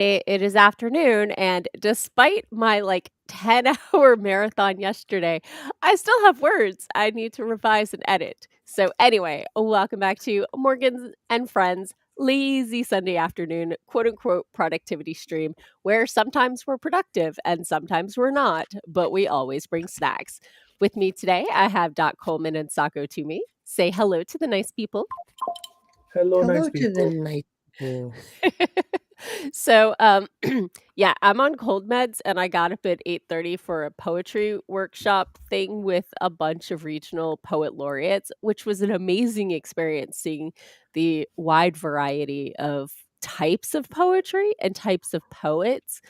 It is afternoon, and despite my, 10-hour marathon yesterday, I still have words I need to revise and edit. So anyway, welcome back to Morgan's and Friends' lazy Sunday afternoon, quote unquote productivity stream, where sometimes we're productive and sometimes we're not, but we always bring snacks. With me today, I have Doc Coleman and Sako Tumi. Say hello to the nice people. Hello, nice Hello to the people. night people. So, yeah, I'm on cold meds and I got up at 8:30 for a poetry workshop thing with a bunch of regional poet laureates, which was an amazing experience seeing the wide variety of types of poetry and types of poets.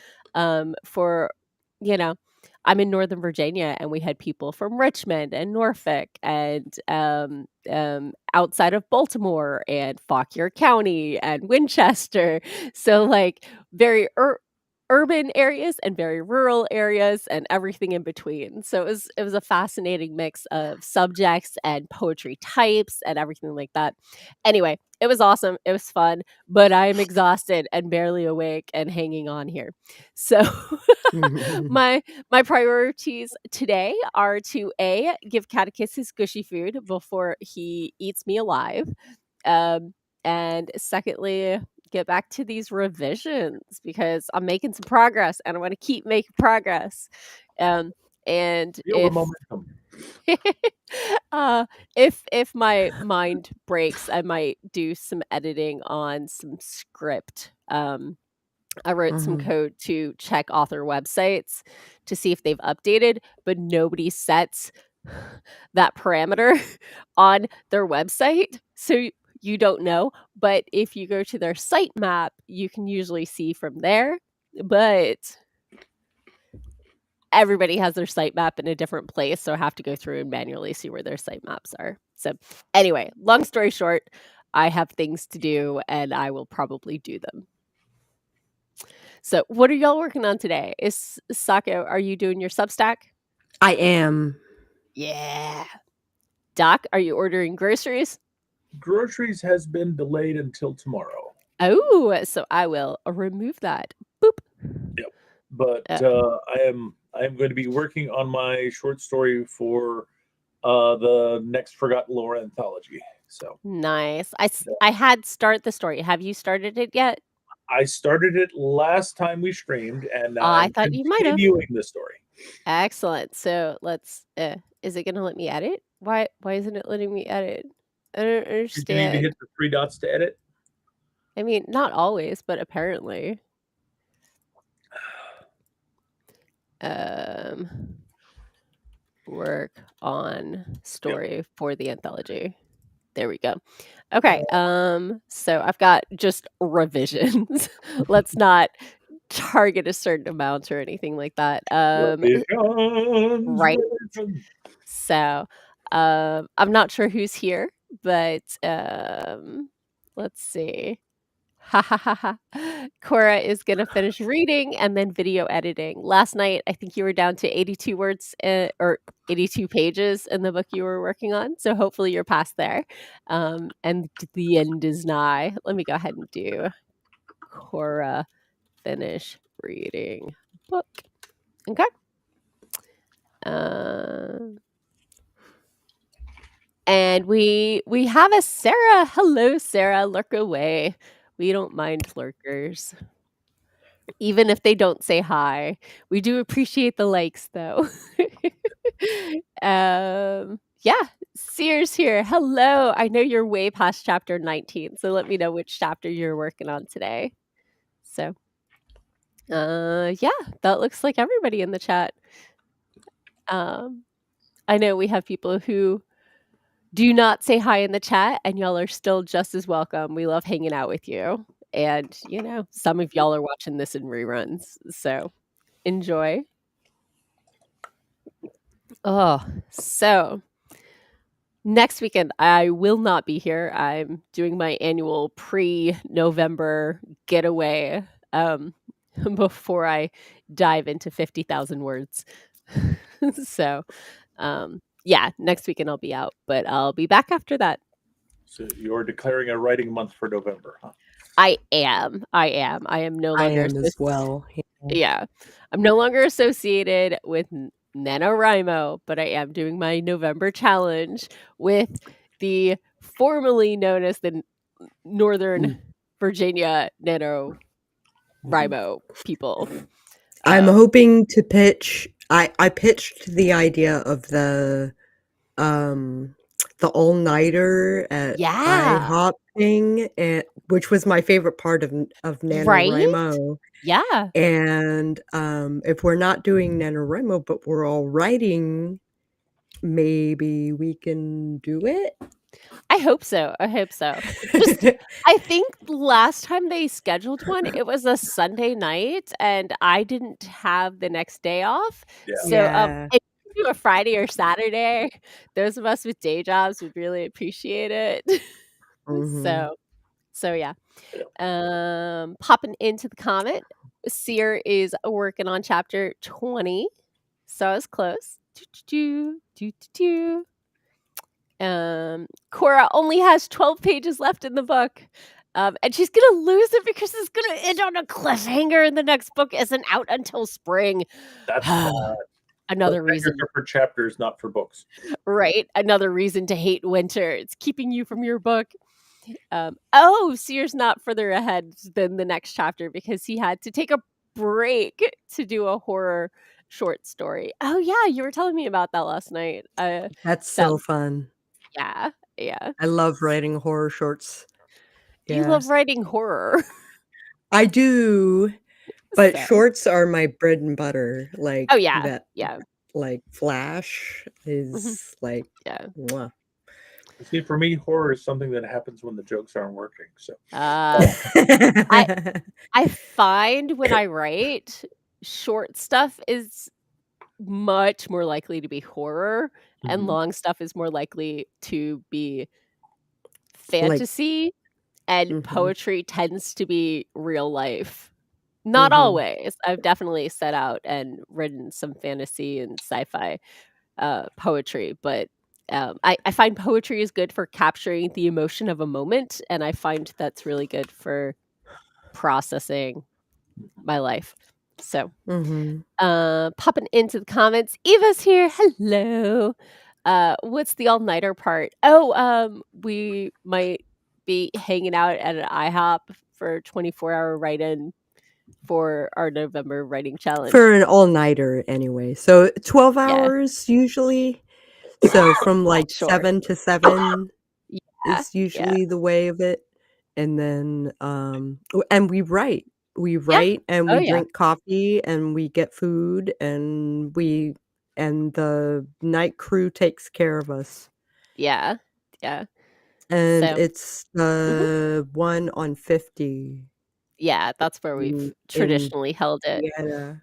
For, you know, I'm in Northern Virginia and we had people from Richmond and Norfolk and outside of Baltimore and Fauquier County and Winchester. So, very urban areas and very rural areas and everything in between. So it was a fascinating mix of subjects and poetry types and everything like that. Anyway, it was awesome. It was fun, but I'm exhausted and barely awake and hanging on here. So my priorities today are to give Catechus his gushy food before he eats me alive. And secondly, get back to these revisions because I'm making some progress and I want to keep making progress. And Feel the momentum. if my mind breaks, I might do some editing on some script. I wrote some code to check author websites to see if they've updated, but nobody sets that parameter on their website. So you don't know. But if you go to their sitemap, you can usually see from there. But everybody has their sitemap in a different place. So I have to go through and manually see where their sitemaps are. So anyway, long story short, I have things to do and I will probably do them. So, what are y'all working on today? Is Sako, are you doing your Substack? I am. Yeah. Doc, are you ordering groceries? Groceries has been delayed until tomorrow. Oh, so I will remove that. Boop. Yep. But I am going to be working on my short story for the next Forgotten Lore anthology. So nice. I had start the story. Have you started it yet? I started it last time we streamed, and now I I'm thought you might have. continuing the story. Excellent. So let's. Is it going to let me edit? Why isn't it letting me edit? I don't understand. You need to hit the 3 dots to edit. I mean, not always, but apparently. Work on story for the anthology. There we go. Okay. So I've got just revisions. Let's not target a certain amount or anything like that. Right. So I'm not sure who's here, but let's see. Ha ha ha ha. Cora is going to finish reading and then video editing. Last night, I think you were down to 82 words or 82 pages in the book you were working on. So hopefully you're past there. And the end is nigh. Let me go ahead and do Cora finish reading book. Okay. And we have a Sarah. Hello, Sarah. Lurk away. We don't mind lurkers. Even if they don't say hi. We do appreciate the likes, though. Yeah, Sears here. Hello. I know you're way past chapter 19, so let me know which chapter you're working on today. So, yeah, that looks like everybody in the chat. I know we have people who do not say hi in the chat, and y'all are still just as welcome. We love hanging out with you. And, some of y'all are watching this in reruns. So enjoy. Oh, so next weekend, I will not be here. I'm doing my annual pre-November getaway before I dive into 50,000 words. So, yeah, next weekend I'll be out, but I'll be back after that. So you're declaring a writing month for November, huh? I am. I am no I longer am as well. yeah. I'm no longer associated with NaNoWriMo, but I am doing my November challenge with the formerly known as the Northern Virginia NaNoWriMo people. I'm hoping to pitch. I pitched the idea of the all-nighter at Yeah. IHOP thing, which was my favorite part of Right? NaNoWriMo. Yeah. And if we're not doing NaNoWriMo, but we're all writing, maybe we can do it. I hope so. I hope so. Just I think last time they scheduled one, it was a Sunday night and I didn't have the next day off. Yeah. So Yeah. if you could do a Friday or Saturday, those of us with day jobs would really appreciate it. Mhm. So yeah. Yeah. Popping into the comment, Seer is working on chapter 20. So I was close. Cora only has 12 pages left in the book. And she's gonna lose it because it's gonna end on a cliffhanger and the next book isn't out until spring. That's bad. Another Cliffhangers reason. are for chapters, not for books. Right? Another reason to hate winter. It's keeping you from your book. Seer's not further ahead than the next chapter because he had to take a break to do a horror short story. Oh yeah, you were telling me about that last night. That's so Sounds fun. yeah. I love writing horror shorts. You Yeah. love writing horror. I do, but So shorts are my bread and butter, oh, like, yeah. that Yeah. like, Flash Mhm. is, like, Yeah. mwah. See, for me, horror is something that happens when the jokes aren't working. So I I find when I write, short stuff is much more likely to be horror, and Mhm. long stuff is more likely to be Like fantasy, and mhm, poetry tends to be real life. Not mhm. always. I've definitely set out and written some fantasy and sci-fi poetry, but I find poetry is good for capturing the emotion of a moment, and I find that's really good for processing my life. So, Mhm. popping into the comments, Eva's here. Hello. What's the all-nighter part? We might be hanging out at an IHOP for a 24-hour write-in for our November writing challenge. For an all-nighter anyway. So 12 Yeah, hours usually. So from, like, sure. 7 to 7 Yeah, is yeah, usually the way of it, and then, and we write. We yeah. write, and Oh, we yeah. drink coffee, and we get food, and the night crew takes care of us. Yeah, yeah. And So it's mhm. the one on 50 Yeah, that's where we've in traditionally held it. Vienna.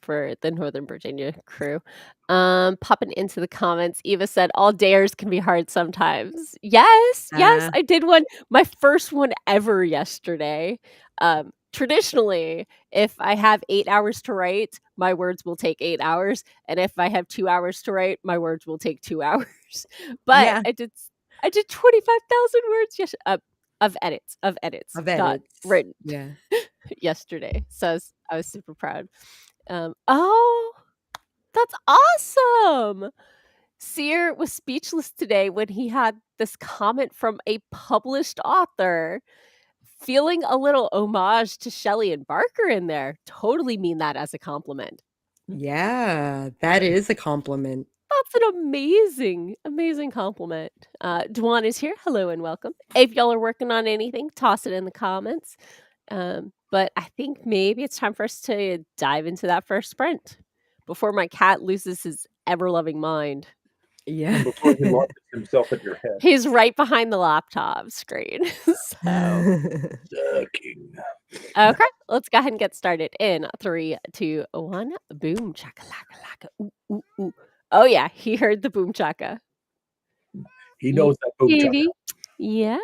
For the Northern Virginia crew. Popping into the comments, Eva said, "All dares can be hard sometimes." Yes, yes, Uh, I did one, my first one ever yesterday. Traditionally, if I have 8 hours to write, my words will take 8 hours, and if I have 2 hours to write, my words will take 2 hours. But yeah, I did 25,000 words of edits, of not edits. written Yeah. yesterday. So I was super proud. Oh, that's awesome! Sear was speechless today when he had this comment from a published author, feeling a little homage to Shelley and Barker in there. Totally mean that as a compliment. Yeah, that is a compliment. That's an amazing, amazing compliment. Dwan is here. Hello and welcome. If y'all are working on anything, toss it in the comments. But I think maybe it's time for us to dive into that first sprint before my cat loses his ever-loving mind. Yeah. and before he launches himself at your head, He's right behind the laptop screen. So, sucking. okay, let's go ahead and get started in 3, 2, 1. Boom chakalaka laka. Ooh, ooh, ooh. Oh yeah, he heard the boom chaka. He knows that boom chuck. Kitty. Yeah.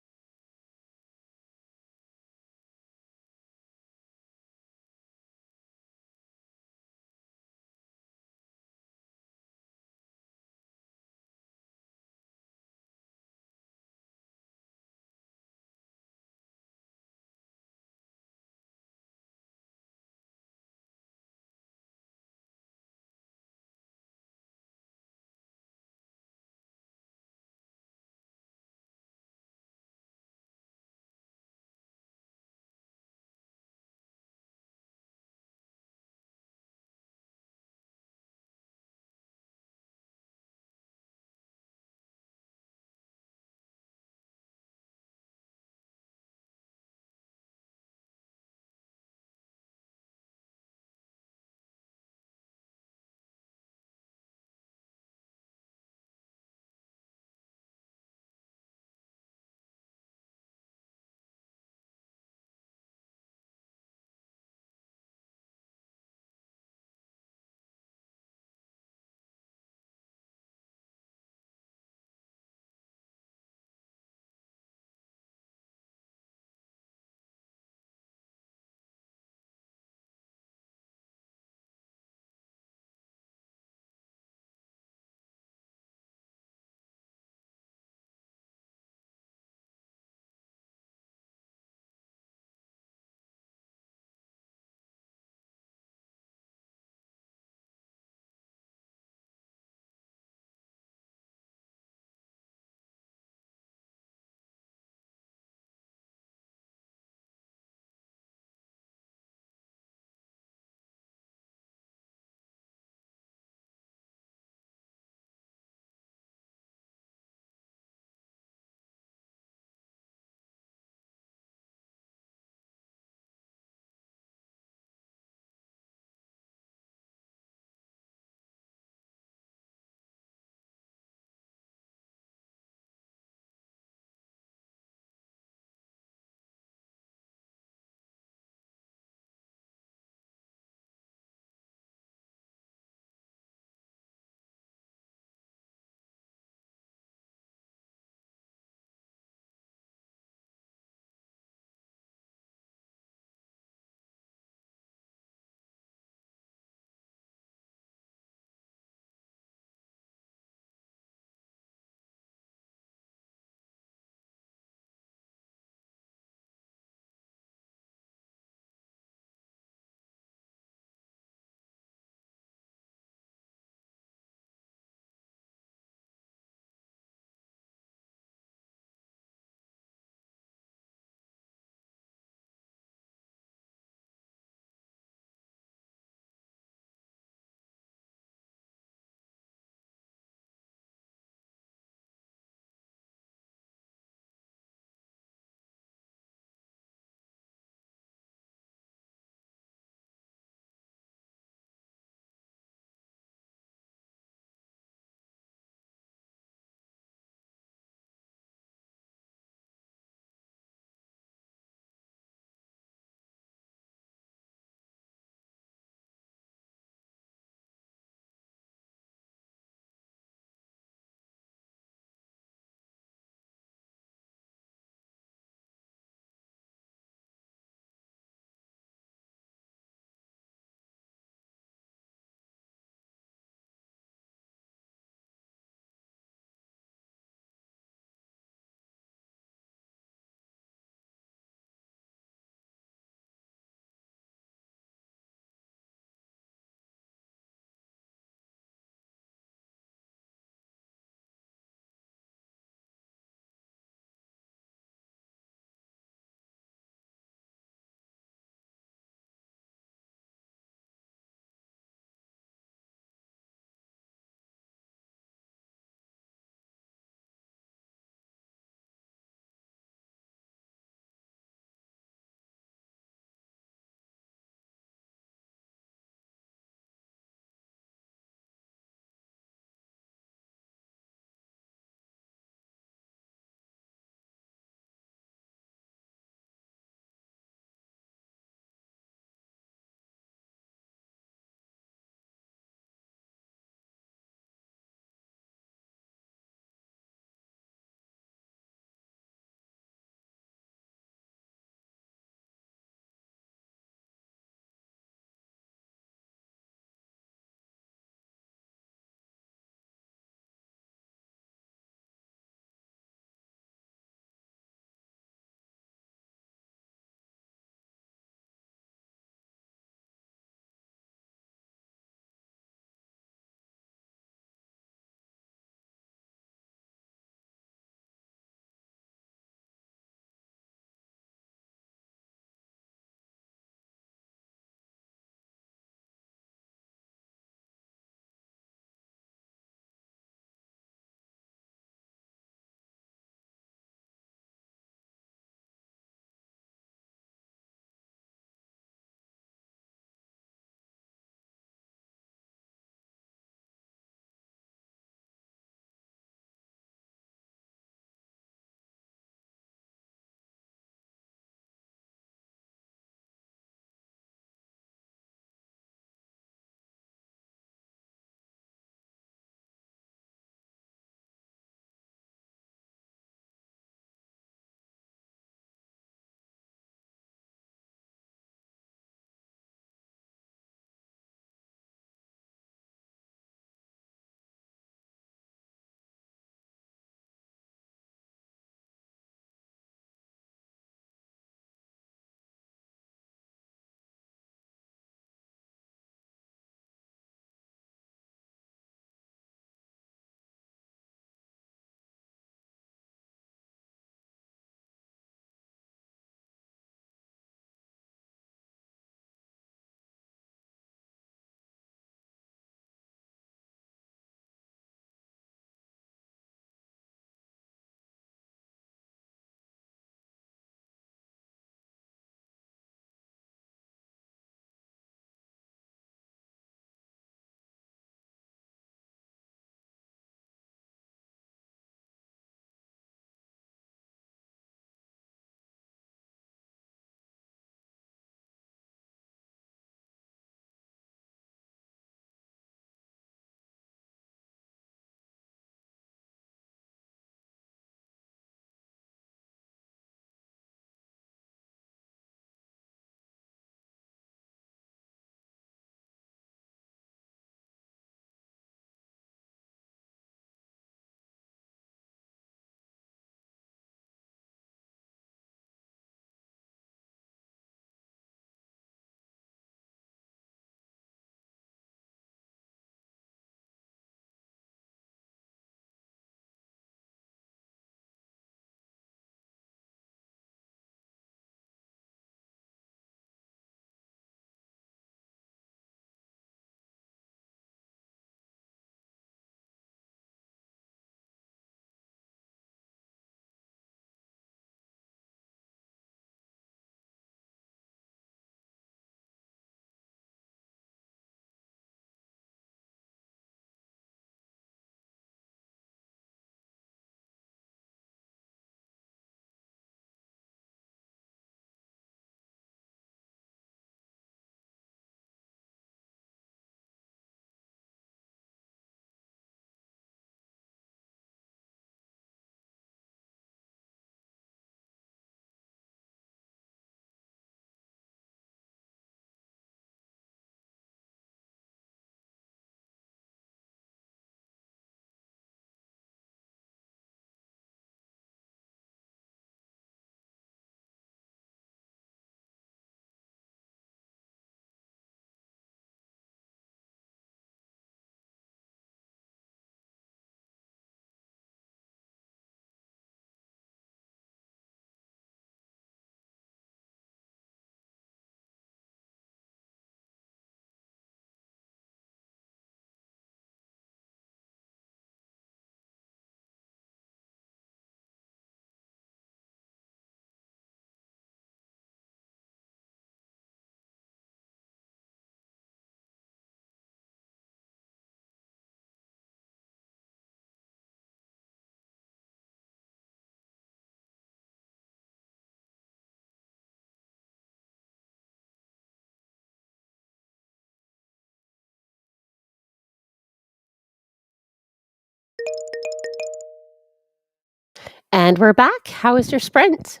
And we're back. How was your sprint?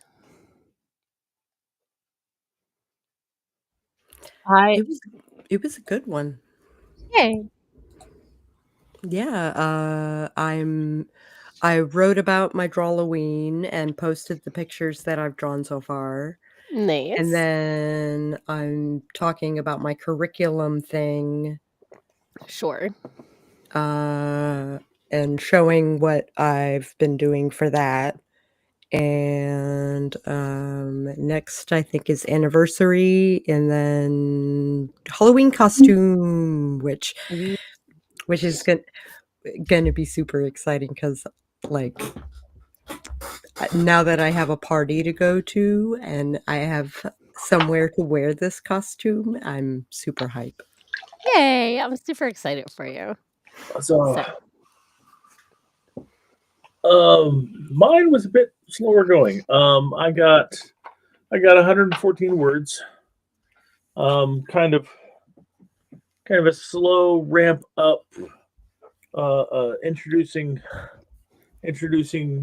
It was a good one. Yay. Yeah, I wrote about my Drawloween and posted the pictures that I've drawn so far. Nice. And then I'm talking about my curriculum thing. Sure. And showing what I've been doing for that. And next I think is anniversary, and then Halloween costume, which is gonna be super exciting because like now that I have a party to go to and I have somewhere to wear this costume, I'm super hype. Yay. I'm super excited for you. So, mine was a bit slower going. I got 114 words. Kind of a slow ramp up. Introducing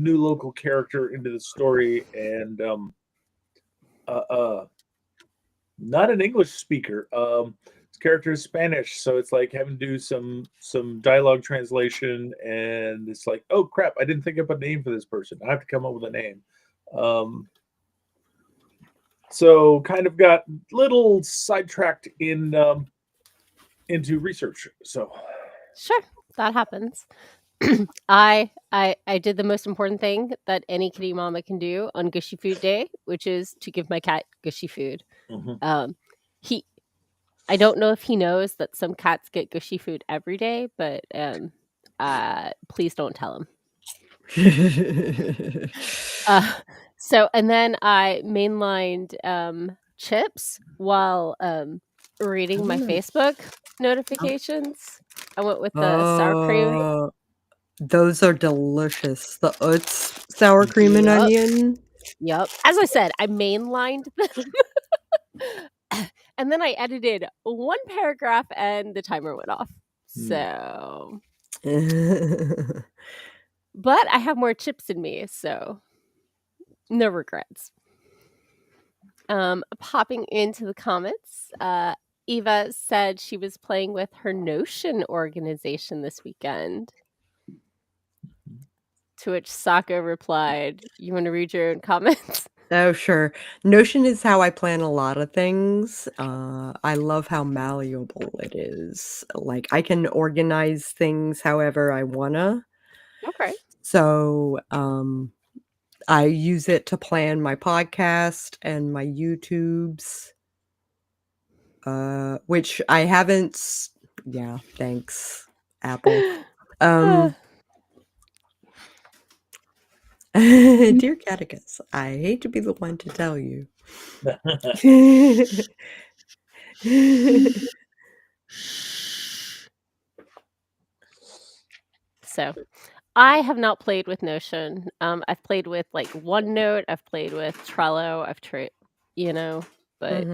new local character into the story, and not an English speaker. This character is Spanish, so it's like having to do some dialogue translation, and it's like, oh crap, I didn't think up a name for this person. I have to come up with a name. So kind of got little sidetracked into research. So sure, that happens. I did the most important thing that any kitty mama can do on Gushy Food Day, which is to give my cat Gushy food. I don't know if he knows that some cats get Gushy food every day, but please don't tell him. So, and then I mainlined chips while reading my Facebook notifications. I went with the sour cream. Those are delicious. The Utz sour cream and onion. Yep. As I said, I mainlined them. And then I edited one paragraph and the timer went off. So, but I have more chips in me, so no regrets. Popping into the comments, Eva said she was playing with her Notion organization this weekend. To which Sako replied, "You want to read your own comments?" Oh, sure. Notion is how I plan a lot of things. I love how malleable it is. Like, I can organize things however I wanna. Okay. So, I use it to plan my podcast and my YouTubes, which I haven't. Yeah, thanks, Apple. Dear Catechus, I hate to be the one to tell you. So, I have not played with Notion. I've played with like OneNote. I've played with Trello. I've tried, but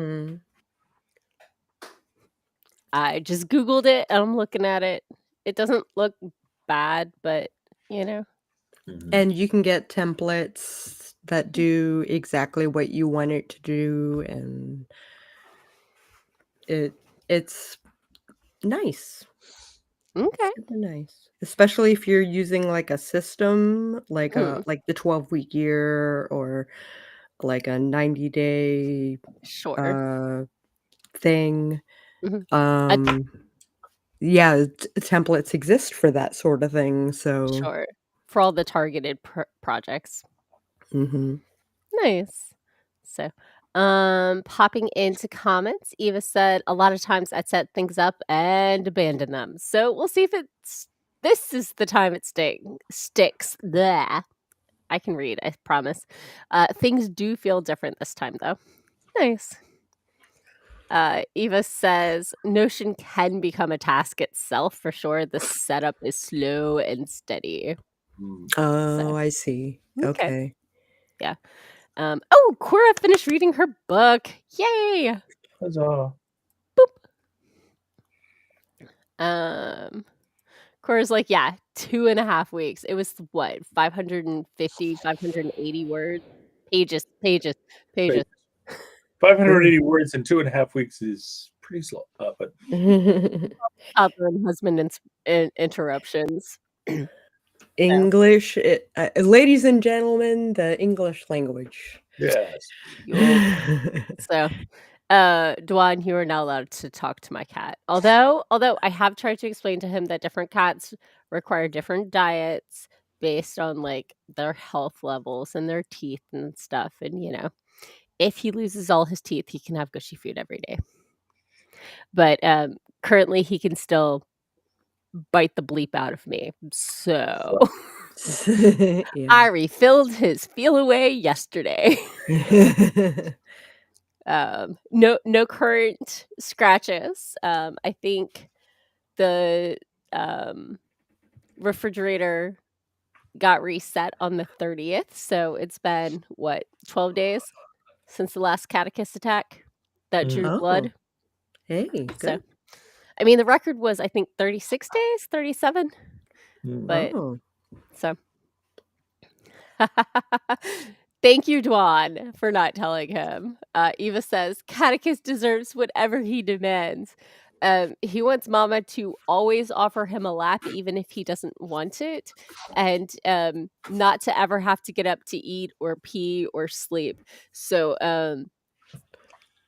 I just Googled it and I'm looking at it. It doesn't look bad, but And you can get templates that do exactly what you want it to do, and it's nice. Okay. Super nice. Especially if you're using like a system, like like the 12-week year or like a 90-day Sure. thing. Mhm. Yeah, templates exist for that sort of thing, so Sure. For all the targeted projects. Nice. So, popping into comments, Eva said, "A lot of times I'd set things up and abandon them. So we'll see if this is the time it sticks. There. I can read, I promise. Things do feel different this time, though. Nice." Eva says, "Notion can become a task itself for sure. The setup is slow and steady." Oh, I see. Okay. Yeah. Oh, Cora finished reading her book. Yay! Huzzah. Boop. Cora's like, yeah, 2.5 weeks. It was what, 550, 580 words? Pages. Pages. 580 Ooh. words in 2.5 weeks is pretty slow. But Toddler and husband interruptions. English, ladies and gentlemen, the English language. yes. Yup. So, Dwan, you are not allowed to talk to my cat. Although I have tried to explain to him that different cats require different diets based on like their health levels and their teeth and stuff. And if he loses all his teeth, he can have gushy food every day. But currently, he can still bite the bleep out of me. So Yeah. I refilled his feel away yesterday. No current scratches. I think the refrigerator got reset on the 30th, so it's been what, 12 days since the last catechist attack that drew blood. Hey, So good. I mean, the record was, I think, 36 days, 37. But so thank you, Dwan, for not telling him. Eva says, Catechist deserves whatever he demands. He wants Mama to always offer him a lap, even if he doesn't want it, and not to ever have to get up to eat or pee or sleep. So,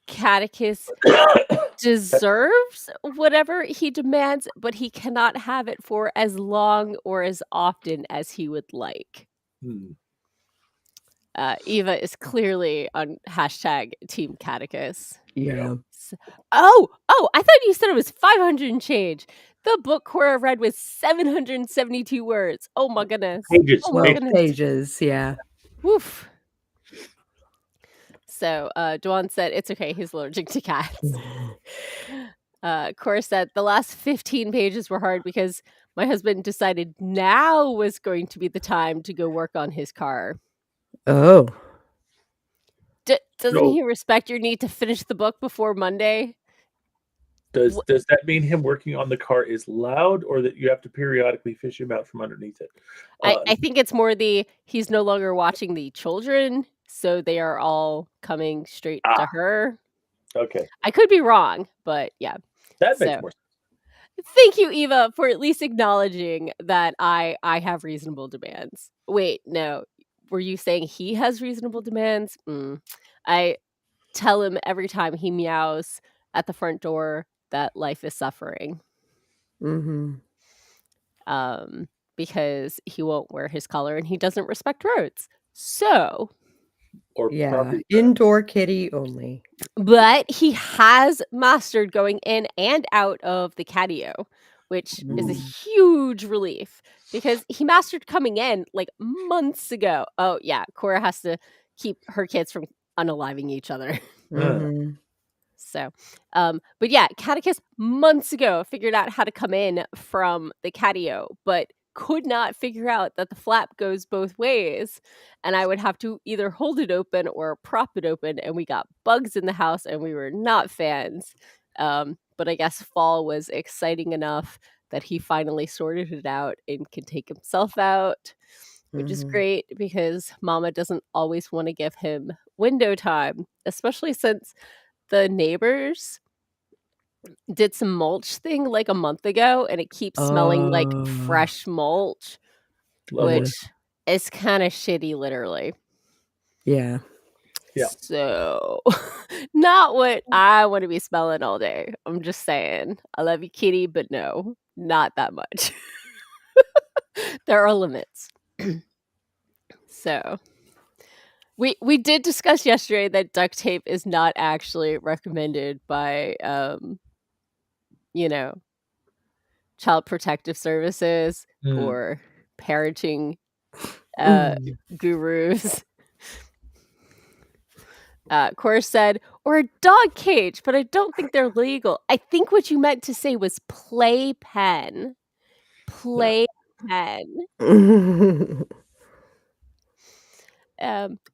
Catechist deserves whatever he demands, but he cannot have it for as long or as often as he would like. Eva is clearly on hashtag Team Catechus. Yeah. Oh, I thought you said it was 500 and change. The book Cora read was 772 words. Oh my goodness. Pages. Oh my goodness. Pages, yeah. Woof. So Dwan said, it's okay, he's allergic to cats. Cora said, the last 15 pages were hard because my husband decided now was going to be the time to go work on his car. Oh. Doesn't he respect your need to finish the book before Monday? Does that mean him working on the car is loud, or that you have to periodically fish him out from underneath it? I think it's more he's no longer watching the children, so they are all coming straight to her. Okay. I could be wrong, but yeah. That makes more sense. Thank you, Eva, for at least acknowledging that I have reasonable demands. Wait, no. Were you saying he has reasonable demands? I tell him every time he meows at the front door that life is suffering. Because he won't wear his collar and he doesn't respect roads. So, indoor kitty only. But he has mastered going in and out of the catio, which is a huge relief because he mastered coming in like months ago. Oh yeah, Cora has to keep her kids from unaliving each other. So, but yeah, Catechist months ago figured out how to come in from the catio, but could not figure out that the flap goes both ways, and I would have to either hold it open or prop it open, and we got bugs in the house, and we were not fans. But I guess fall was exciting enough that he finally sorted it out and can take himself out, which is great because Mama doesn't always want to give him window time, especially since the neighbors did some mulch thing like a month ago, and it keeps smelling like fresh mulch, which is kind of shitty, literally. Yeah. So, not what I want to be smelling all day. I'm just saying. I love you, kitty, but no, not that much. There are limits. So, we did discuss yesterday that duct tape is not actually recommended by Child Protective Services or parenting gurus. Cora said, or a dog cage, but I don't think they're legal. I think what you meant to say was playpen. Playpen.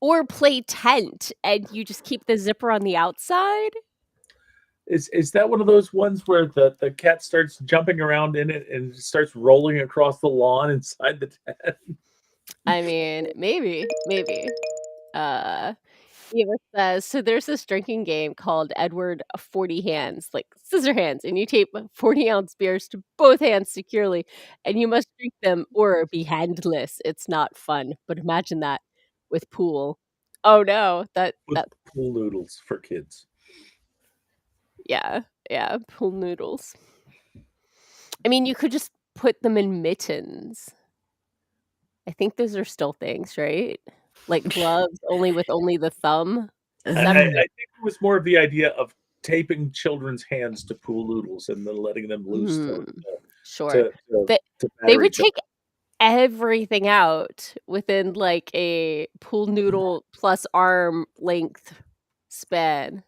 Or play tent, and you just keep the zipper on the outside. Is that one of those ones where the cat starts jumping around in it and starts rolling across the lawn inside the tent? I mean, maybe. Uh, Eva says, so there's this drinking game called Edward 40 Hands, like scissor hands, and you tape 40-ounce beers to both hands securely, and you must drink them or be handless. It's not fun, but imagine that with pool. Oh no, With that pool noodles for kids. yeah, yeah, pool noodles. I mean, you could just put them in mittens. I think those are still things, right? Like gloves, only with only the thumb I separate. think it was more of the idea of taping children's hands to pool noodles and then letting them loose Hmm, sure. to to, They to they batter would each other. take everything out within, like, a pool noodle plus arm length span,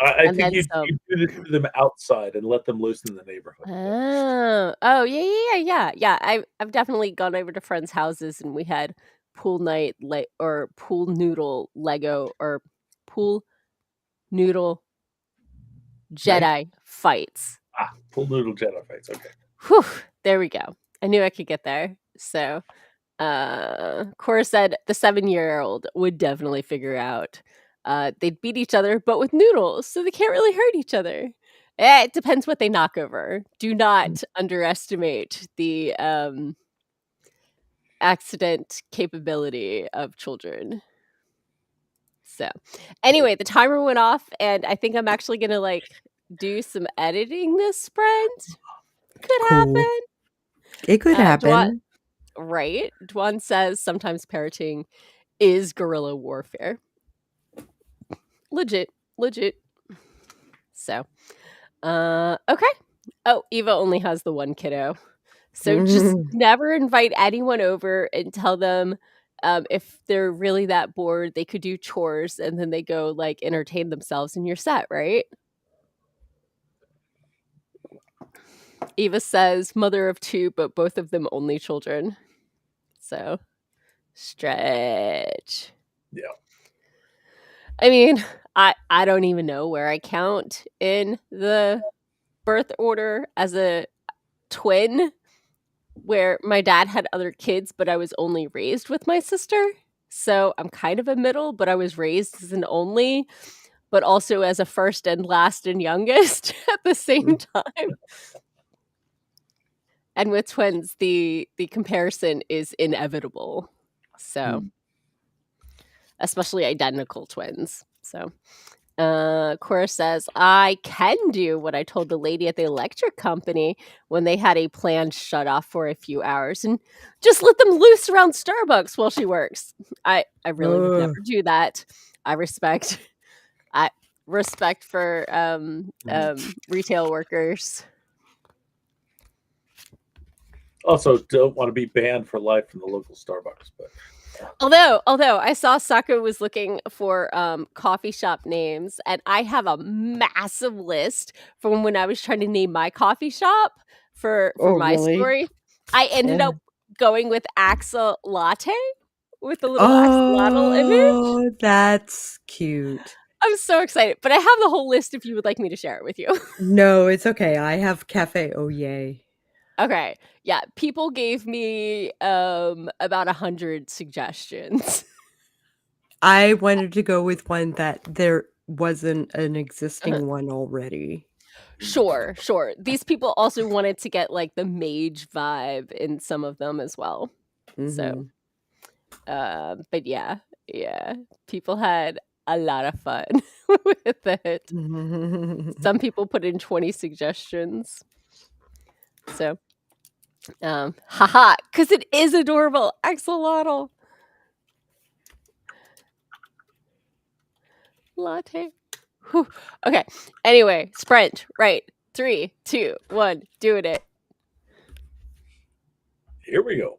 I and think then you'd some. do this to them outside and let them loose in the neighborhood. Yeah. Oh. Oh, yeah. I've definitely gone over to friends' houses, and we had pool night, like, or pool noodle Lego, or pool noodle Night? Jedi fights. Pool noodle Jedi fights. Okay. Whew, there we go. I knew I could get there. So, Cora said the 7-year-old would definitely figure out. They'd beat each other, but with noodles, so they can't really hurt each other. It depends what they knock over. Do not underestimate the accident capability of children. So, anyway, the timer went off, and I think I'm actually gonna like do some editing this sprint. Could Cool. happen. It could Dwan, happen. right? Dwan says sometimes parroting is guerrilla warfare. Legit, legit. So, okay. Oh, Eva only has the one kiddo. So just never invite anyone over and tell them if they're really that bored, they could do chores and then they go like entertain themselves and you're set, right? Eva says mother of two, but both of them only children. So stretch. Yeah. I mean, I don't even know where I count in the birth order as a twin, where my dad had other kids, but I was only raised with my sister. So I'm kind of a middle, but I was raised as an only, but also as a first and last and youngest at the same time. And with twins, the comparison is inevitable. So, especially identical twins. So, Cora says, I can do what I told the lady at the electric company when they had a planned shut off for a few hours and just let them loose around Starbucks while she works. I really would never do that. I respect I respect for retail workers. Also, don't want to be banned for life from the local Starbucks, but Although I saw Sako was looking for coffee shop names, and I have a massive list from when I was trying to name my coffee shop for Oh, my really? story. I ended Yeah. up going with Axel Latte with the little axolotl image. Oh, that's cute. I'm so excited, but I have the whole list if you would like me to share it with you. No, it's okay. I have Cafe Oh Yay. Okay. Yeah, people gave me about 100 suggestions. I wanted to go with one that there wasn't an existing one already. Sure, sure. These people also wanted to get, like, the mage vibe in some of them as well. So, Mhm. but yeah, people had a lot of fun with it. Some people put in 20 suggestions. So, haha, because it is adorable. Axolotl. Latte. Whew. Okay. Anyway, sprint. Right. 3, 2, 1. Doing it. here we go.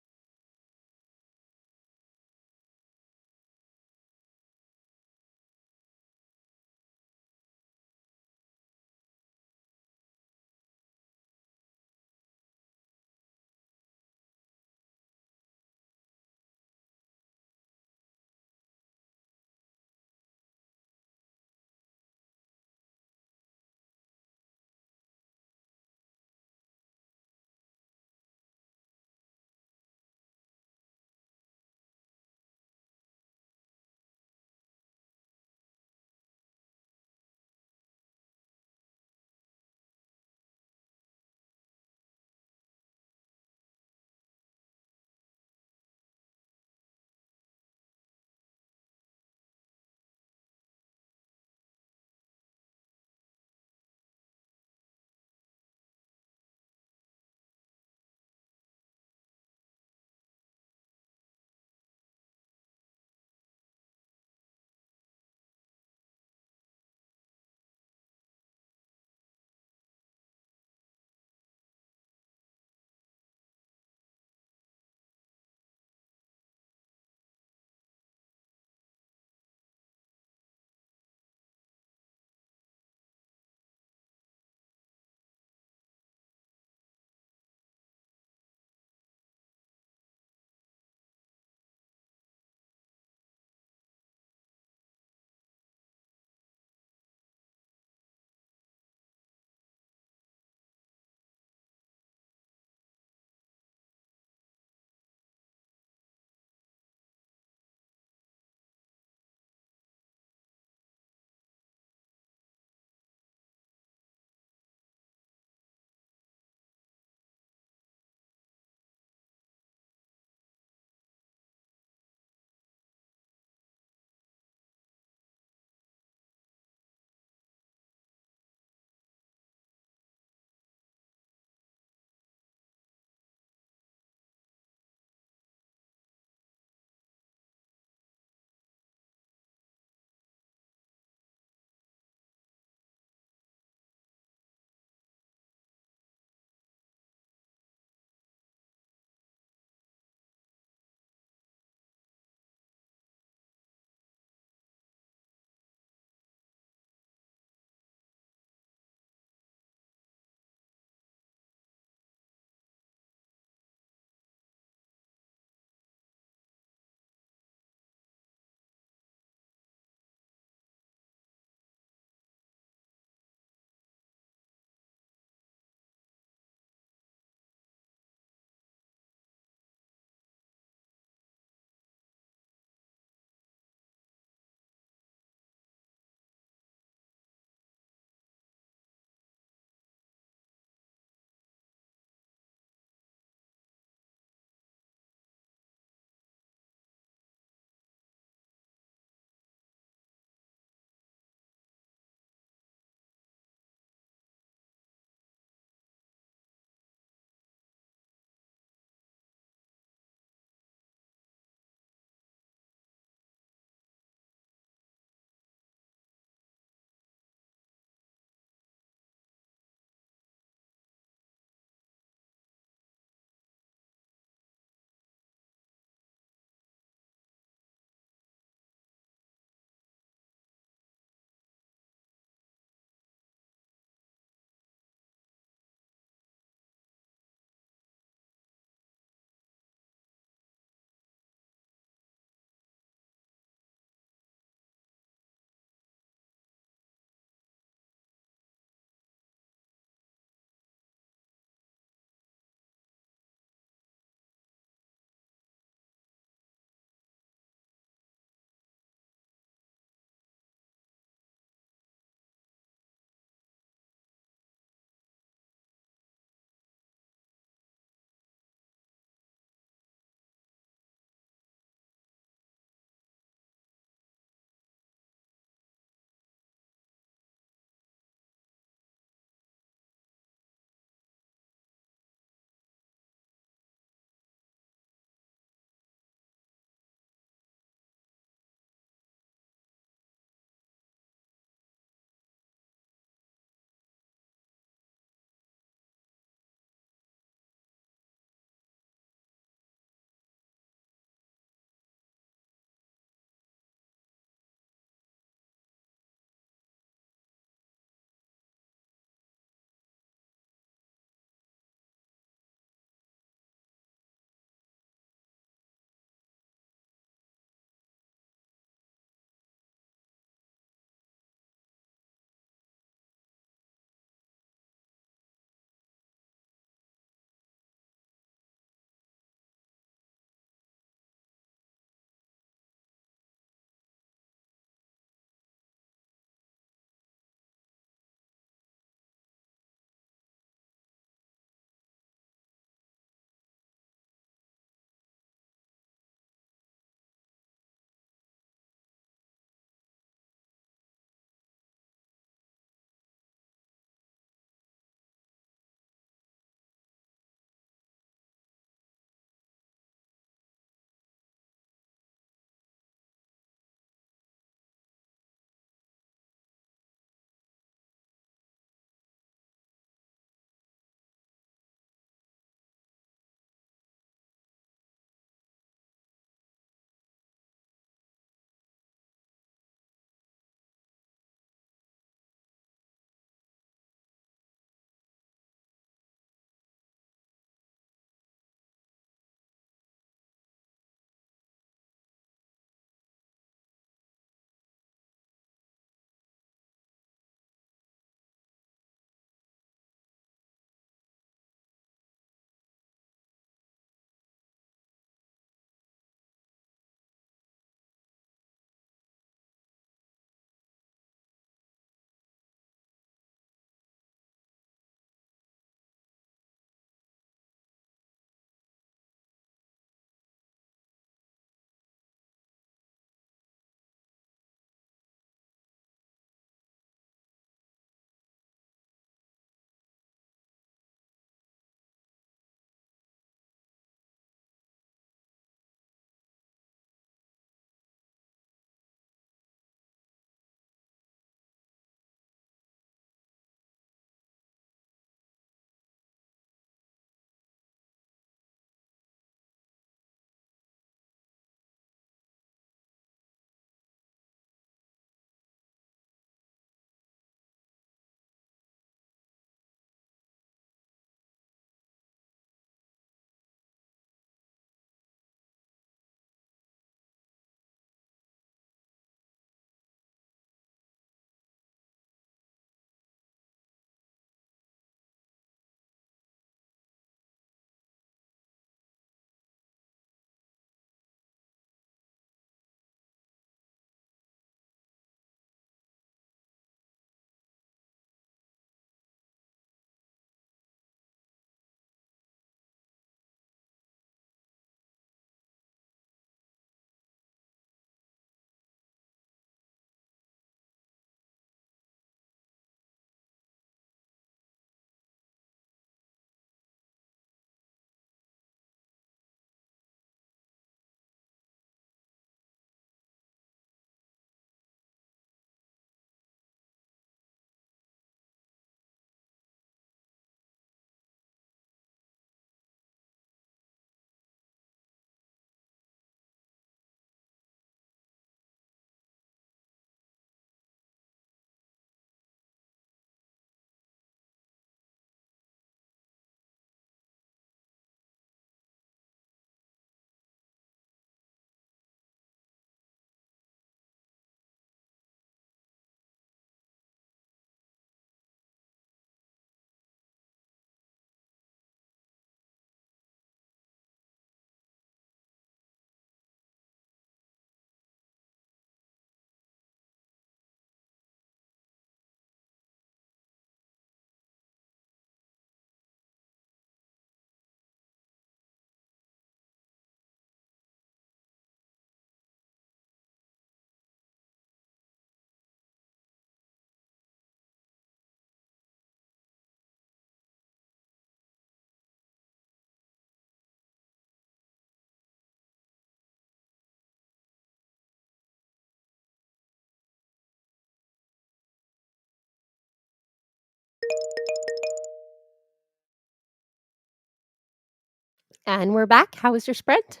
And we're back. How was your sprint?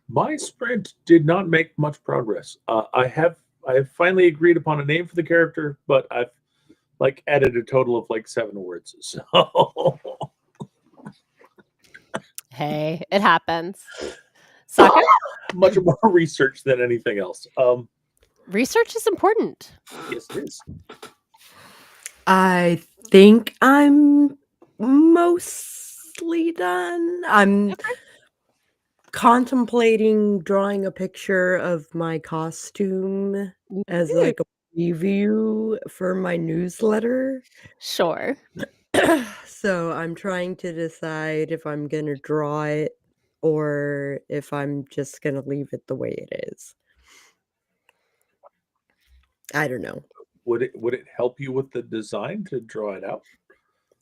My sprint did not make much progress. I have finally agreed upon a name for the character, but I've like added a total of like 7 words. So Hey, it happens. Sako? much more research than anything else. Research is important. Yes, it is. I think I'm mostly done. I'm Okay. contemplating drawing a picture of my costume as Ooh, like a preview for my newsletter. sure. So I'm trying to decide if I'm going to draw it or if I'm just going to leave it the way it is. I don't know. Would it help you with the design to draw it out?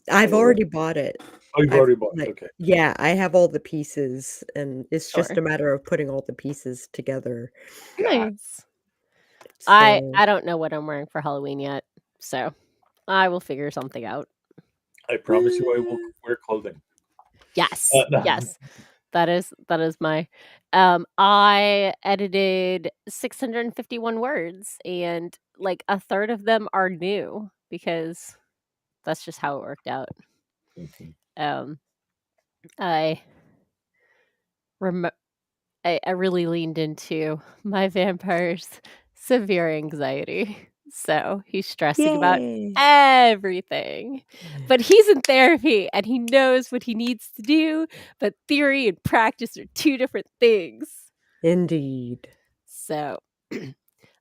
I've Or already bought it. oh, you've I've already bought it. like Okay. yeah, I have all the pieces and it's just Sure. a matter of putting all the pieces together. God, Nice. I So, I don't know what I'm wearing for Halloween yet, so I will figure something out. I promise you, I will wear clothing. Yes. No. Yes. That is my I edited 651 words and like a third of them are new because that's just how it worked out. Mhm. Um I rem- I really leaned into my vampire's severe anxiety. So he's stressing about yay. everything. But he's in therapy and he knows what he needs to do, but theory and practice are two different things. Indeed. So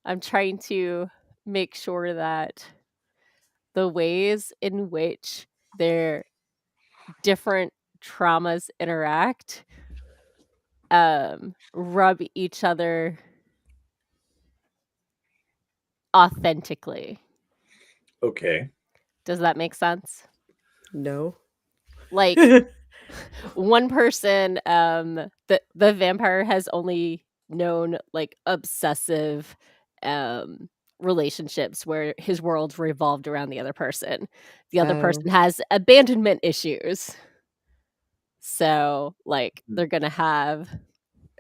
I'm trying to make sure that the ways in which their different traumas interact rub each other authentically. Okay. Does that make sense? No. Like one person, the vampire has only known like obsessive relationships where his world revolved around the other person. The other Oh, person has abandonment issues. So like they're gonna have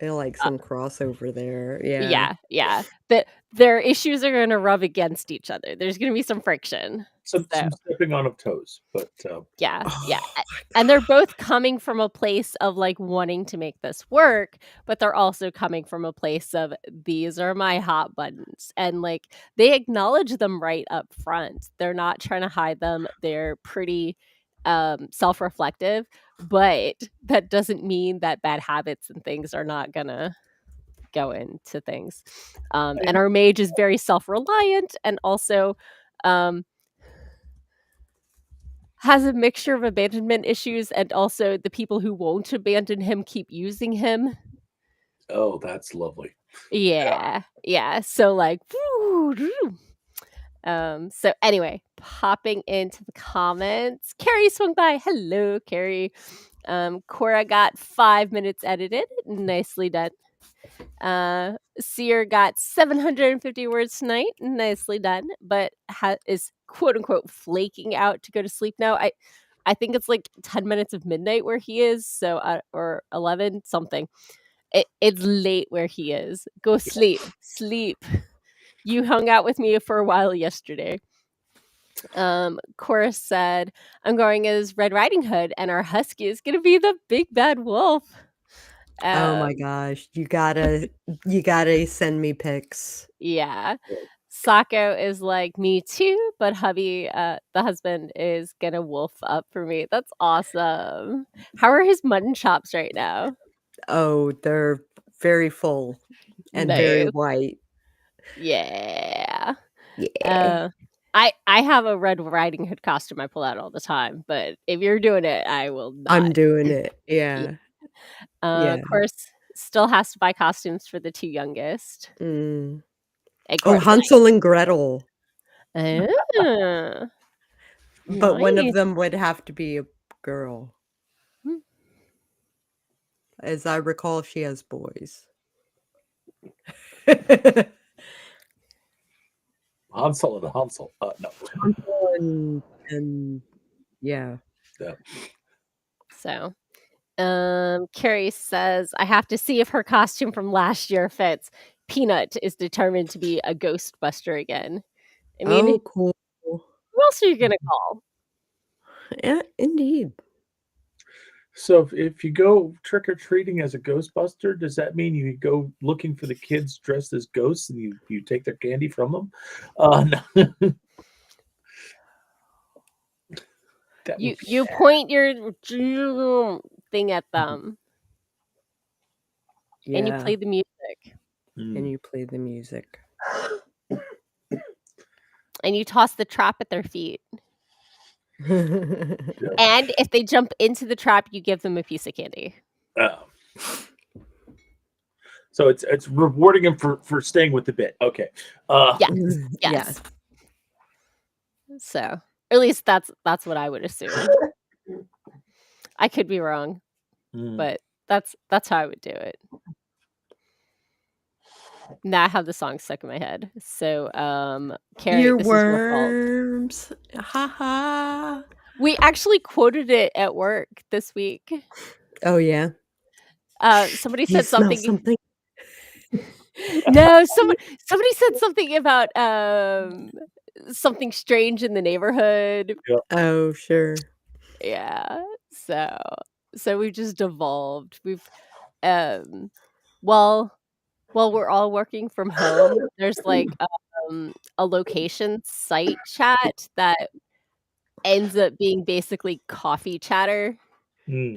like some crossover there. Yeah. yeah. That their issues are gonna rub against each other. There's gonna be some friction. So Some stepping on of toes, but yeah, yeah. Oh, And they're both coming from a place of like wanting to make this work, but they're also coming from a place of these are my hot buttons. And like they acknowledge them right up front. They're not trying to hide them. They're pretty self-reflective, but that doesn't mean that bad habits and things are not gonna go into things. And our mage is very self-reliant and also um has a mixture of abandonment issues and also the people who won't abandon him keep using him. oh, that's lovely. Yeah. Yeah. So like so anyway, popping into the comments. Carrie swung by. Hello, Carrie. Cora got 5 minutes edited. Nicely done. Seer got 750 words tonight. Nicely done. But is quote unquote flaking out to go to sleep now. I think it's like 10 minutes of midnight where he is, so or 11 something. It's late where he is. Go sleep. Sleep. You hung out with me for a while yesterday. Chorus said, I'm going as Red Riding Hood and our husky is going to be the big bad wolf. oh my Um, gosh. You gotta send me pics. yeah. Sako is like, me too, but hubby, the husband, is gonna wolf up for me. That's awesome. How are his mutton chops right now? Oh, they're very full and very Nice. white. Yeah. Yeah. Uh, I have a Red Riding Hood costume I pull out all the time, but if you're doing it, I will I'm not. doing it. Yeah. Yeah. Yeah. Of course, still has to buy costumes for the two youngest. Mm. Of Oh, course, Hansel and Gretel. ah, But one of nice. them would have to be a girl. Hmm. As I recall, she has boys. Hansel and Hansel. No. Hansel and And yeah. Yeah. So, Carrie says, I have to see if her costume from last year fits. Peanut is determined to be a Ghostbuster again. I mean, Oh, cool. who else are you going to call? Yeah, indeed. So if you go trick or treating as a Ghostbuster, does that mean you go looking for the kids dressed as ghosts and you take their candy from them? No. That would be You sad. point your thing at them and you Yeah. play the music And you play the music. and you toss the trap at their feet. Yeah. And if they jump into the trap, you give them a piece of candy. So it's rewarding them for staying with the bit. Okay. Yes. So, or at least that's what I would assume. I could be wrong, but that's how I would do it. Now I have the song stuck in my head. So, Carrie, this is your fault. Earworms. Ha ha. We actually quoted it at work this week. Oh yeah. Somebody Do you said smell something. something? No, somebody said something about something strange in the neighborhood. Oh sure. Yeah. So we've just devolved. We've well while we're all working from home, there's like a location site chat that ends up being basically coffee chatter.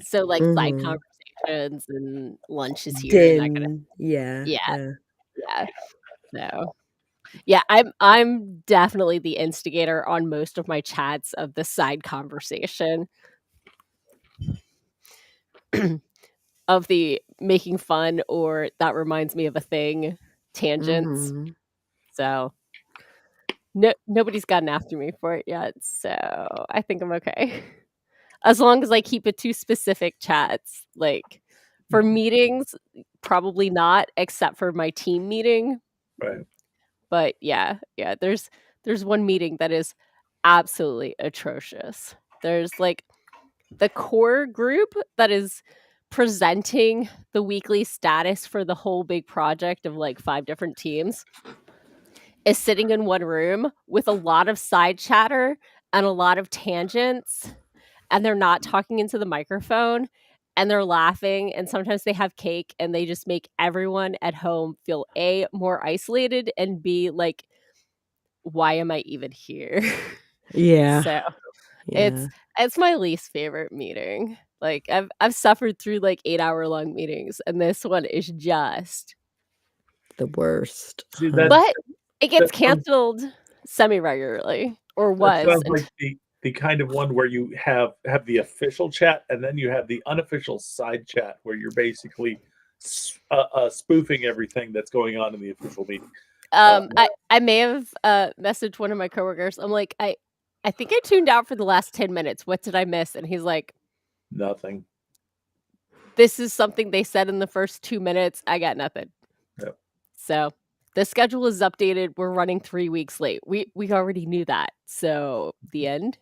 So like side Mhm. conversations and lunch is here and that kind of Yeah. yeah. So yeah, I'm definitely the instigator on most of my chats of the side conversation of the making fun or that reminds me of a thing tangents. Mhm. So nobody's gotten after me for it yet, so I think I'm okay. As long as I keep it to specific chats. Like for meetings, probably not, except for my team meeting. Right. But yeah, there's one meeting that is absolutely atrocious. There's like the core group that is presenting the weekly status for the whole big project of like 5 different teams is sitting in one room with a lot of side chatter and a lot of tangents, and they're not talking into the microphone and they're laughing, and sometimes they have cake and they just make everyone at home feel A, more isolated, and B, like, why am I even here? Yeah. So Yeah. it's my least favorite meeting. Like I've suffered through like 8-hour long meetings, and this one is just The worst. See, but it gets that sounds canceled semi-regularly, or that was sounds like the kind of one where you have the official chat and then you have the unofficial side chat where you're basically spoofing everything that's going on in the official meeting. I may have messaged one of my coworkers. I'm like, I think I tuned out for the last 10 minutes. What did I miss? And he's like, Nothing. this is something they said in the first 2 minutes. I got nothing. Yep. So the schedule is updated. We're running 3 weeks late. We already knew that. So the end.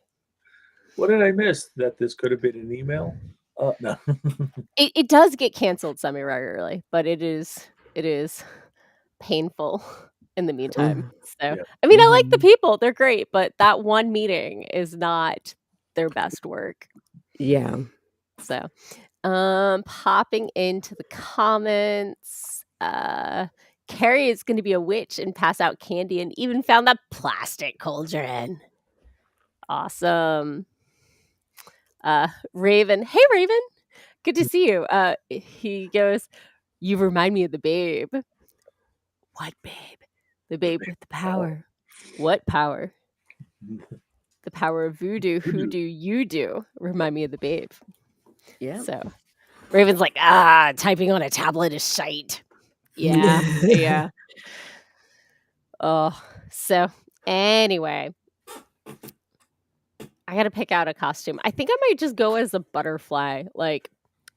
What did I miss? That this could have been an email? No. It does get canceled semi-regularly, but it is painful in the meantime. So Yeah. I mean, I like the people. They're great, but that one meeting is not their best work. Yeah. So popping into the comments, Carrie is going to be a witch and pass out candy and even found that plastic cauldron. Awesome. Raven, hey Raven, good to see you. He goes, you remind me of the babe. What babe? The babe with the power. What power? The power of voodoo. Who do you do? Remind me of the babe. Yeah. So Raven's like, typing on a tablet is shite. Yeah. Yeah. Oh, so anyway, I gotta pick out a costume. I think I might just go as a butterfly, like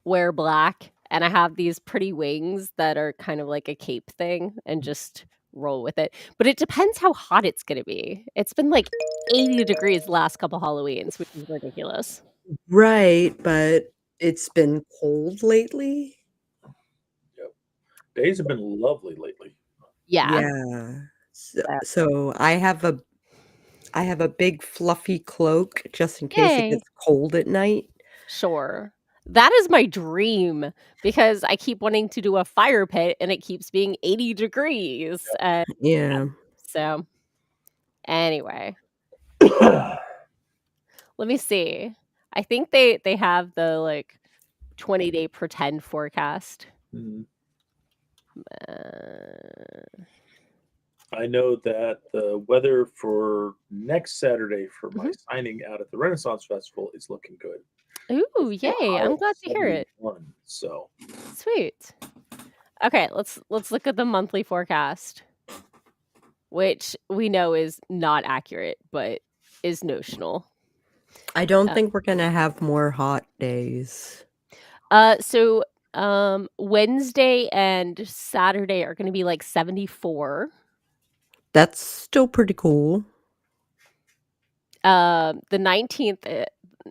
wear black, and I have these pretty wings that are kind of like a cape thing, and just roll with it. But it depends how hot it's gonna be. It's been, like, 80 degrees the last couple Halloweens, which is ridiculous. Right, but it's been cold lately. Yep. Days have been lovely lately. Yeah. Yeah. So, So so I have a big fluffy cloak just in case it yay. gets cold at night. Sure. That is my dream because I keep wanting to do a fire pit and it keeps being 80 degrees, and Yeah. so anyway, Yep. let me see. I think they have the, like, 20-day pretend forecast. Mm. Uh, I know that the weather for next Saturday for my mhm. signing out at the Renaissance Festival is looking good. Ooh, It's a yay, high I'm of glad to hear it. 71, so Sweet. Okay, let's look at the monthly forecast, which we know is not accurate, but is notional. I don't Uh, think we're gonna have more hot days. so, Wednesday and Saturday are gonna be, like, 74. That's still pretty cool. The 19th,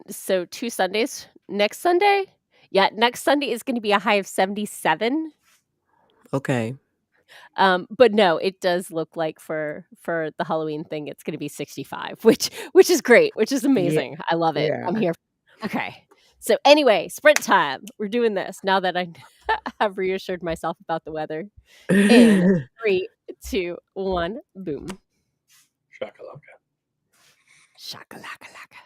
so 2 Sundays. Next Sunday? Yeah, next Sunday is gonna be a high of 77. Okay. But no, it does look like for the Halloween thing, it's gonna be 65, which is great, which is Yeah. amazing. I love it. Yeah. I'm here. Okay. So anyway, sprint time. We're doing this now that I have reassured myself about the weather. In 3, 2, 1, boom. shakalaka. Shakalaka laka.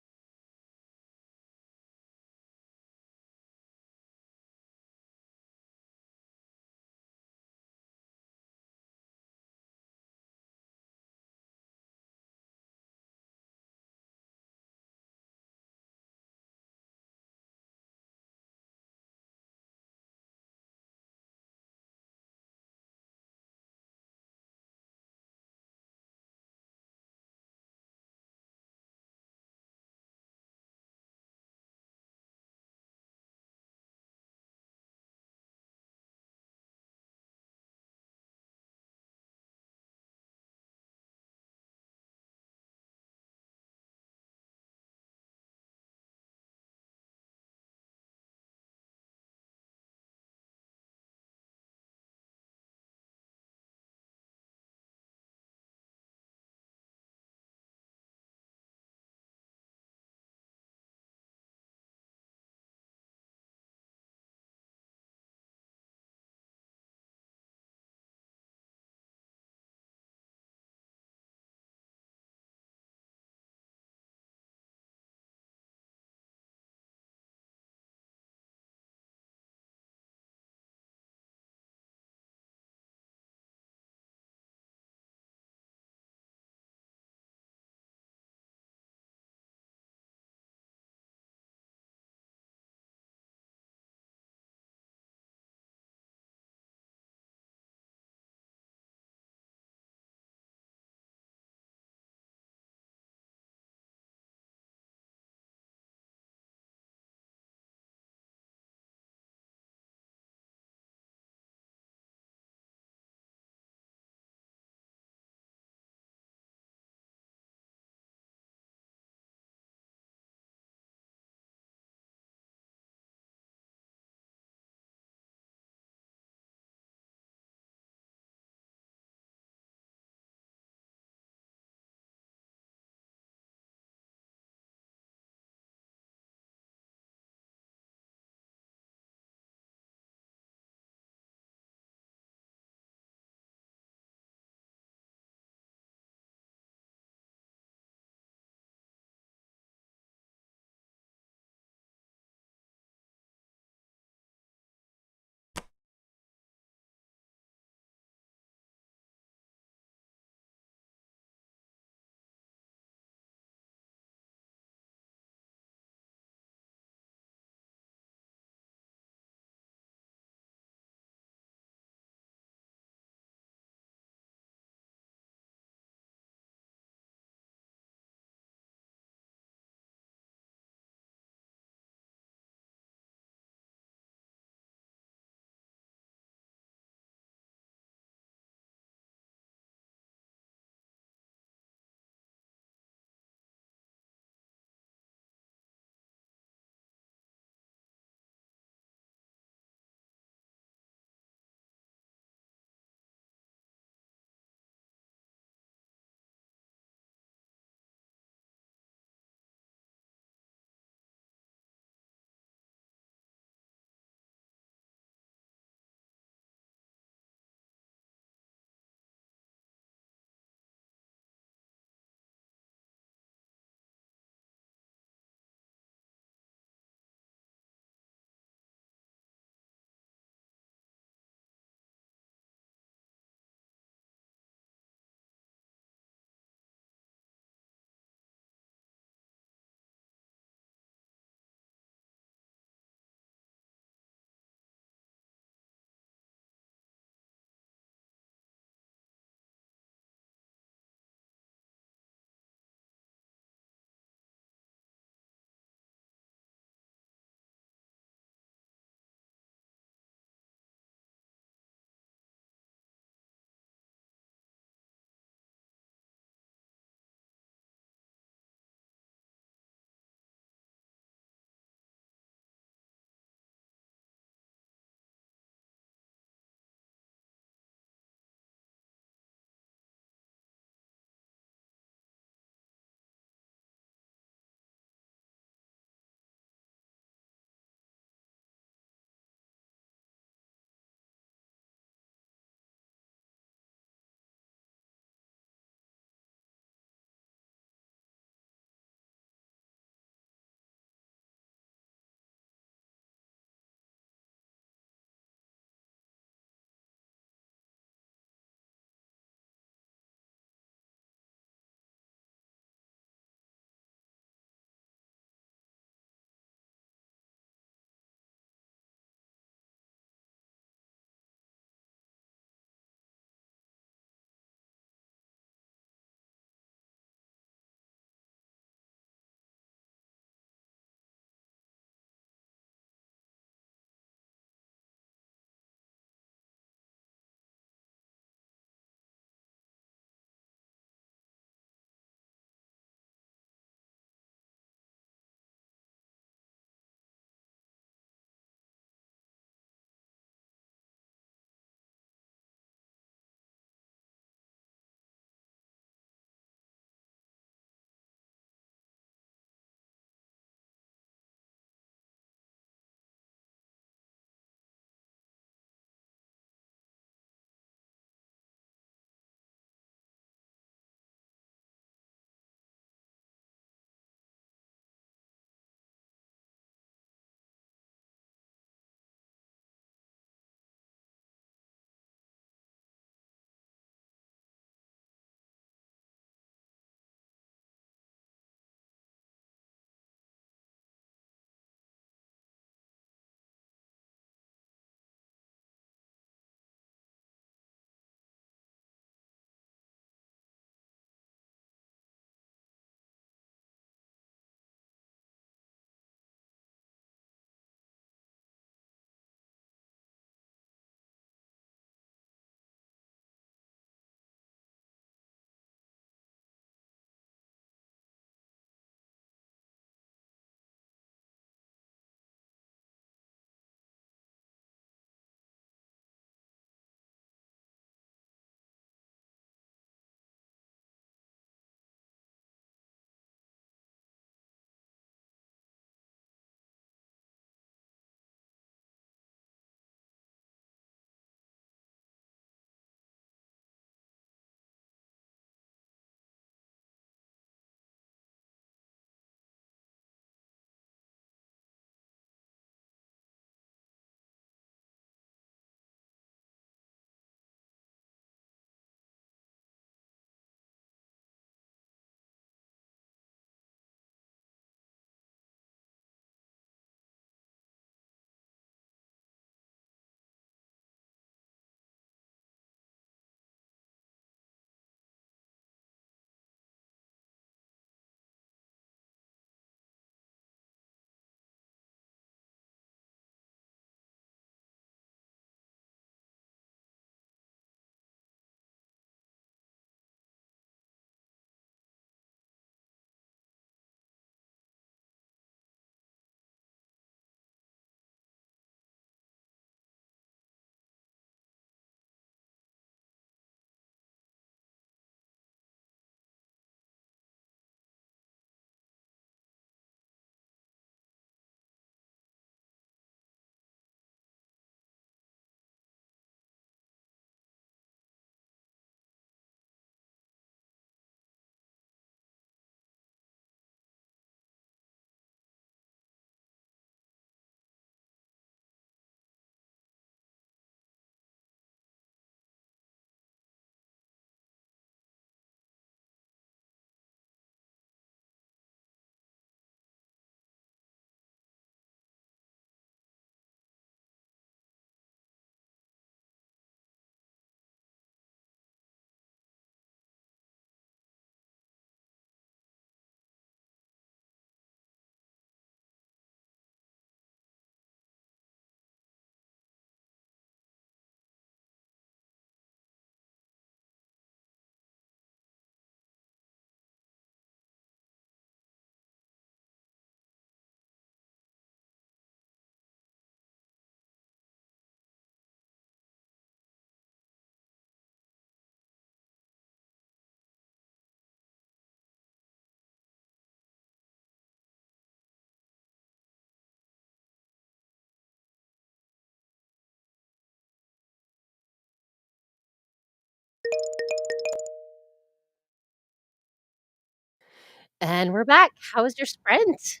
And we're back. How was your sprint?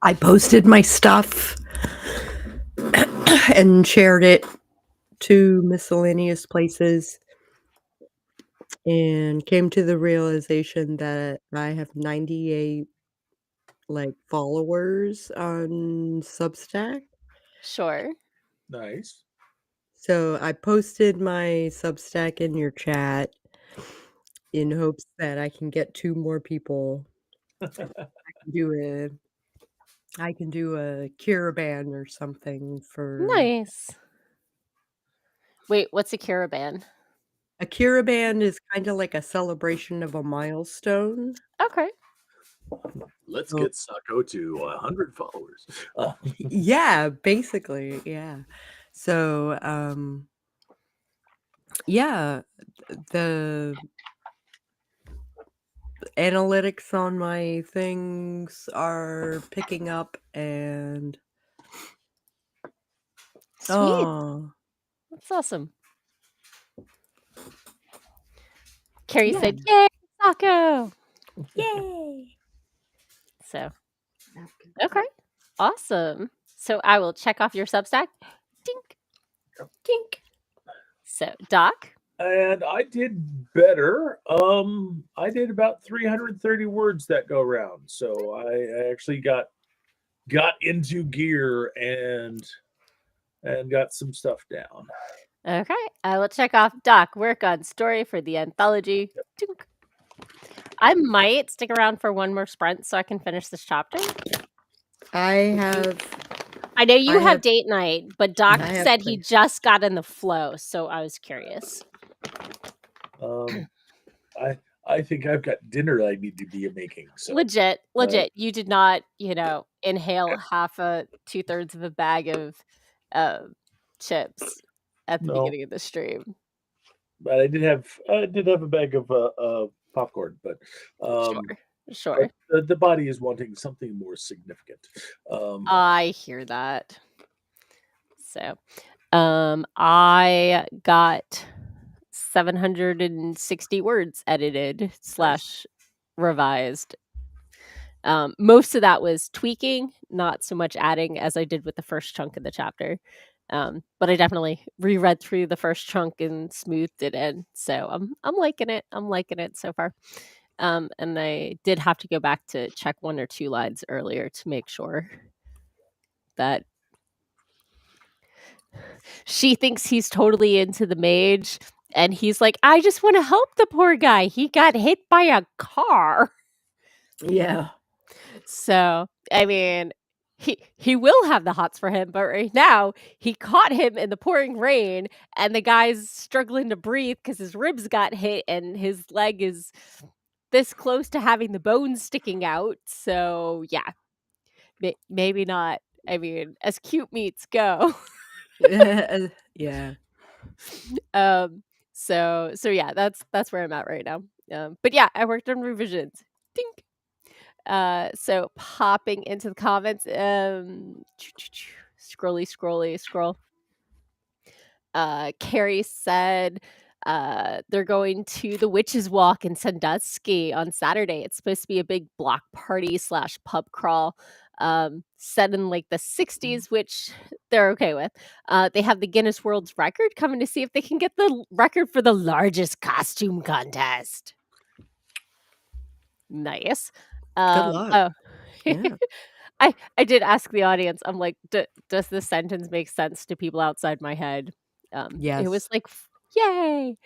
I posted my stuff and shared it to miscellaneous places and came to the realization that I have 98 followers on Substack. Sure. Nice. So I posted my Substack in your chat in hopes that I can get 2 more people. I can do a caravan or something for Nice. Wait, what's a caravan? a caravan is kinda like a celebration of a milestone. Okay. Let's So get Sako to 100 followers. yeah, basically, yeah. So, yeah, the analytics on my things are picking up and Sweet. That's awesome. Carrie yeah. said, "Yay, Sako!" Yay! So, okay. Awesome. So I will check off your Substack. Tink. Tink. So, Doc? And I did better. I did about 330 words that go round. So I actually got into gear and got some stuff down. Okay. I will check off Doc. Work on story for the anthology. Tink. I might stick around for one more sprint so I can finish this chapter. I know you have have date night, but Doc I have said he things. just got in the flow, so I was curious. I think I've got dinner I need to be making. So Legit. You did not, inhale half 2/3 of a bag of chips at the no, beginning of the stream. but I did have a bag of popcorn, but Sure. but the body is wanting something more significant. I hear that. So, I got 760 words edited / revised. Most of that was tweaking, not so much adding as I did with the first chunk of the chapter. But I definitely reread through the first chunk and smoothed it in. So I'm liking it. I'm liking it so far. And I did have to go back to check 1 or 2 lines earlier to make sure that she thinks he's totally into the mage. And he's like, I just want to help the poor guy. He got hit by a car. Yeah. So, I mean, he will have the hots for him, but right now he caught him in the pouring rain and the guy's struggling to breathe because his ribs got hit and his leg is this close to having the bones sticking out. So, yeah, maybe not. I mean, as cute meats go. Yeah. So yeah, that's where I'm at right now. But yeah, I worked on revisions. Dink. So popping into the comments, scroll. Carrie said they're going to the Witches Walk in Sandusky on Saturday. It's supposed to be a big block party / pub crawl, set in like the 60s, which they're okay with. They have the Guinness World's Record coming to see if they can get the record for the largest costume contest. Nice. Good luck. Oh. Yeah. I did ask the audience. I'm like, does this sentence make sense to people outside my head? It was Yes. like, yay!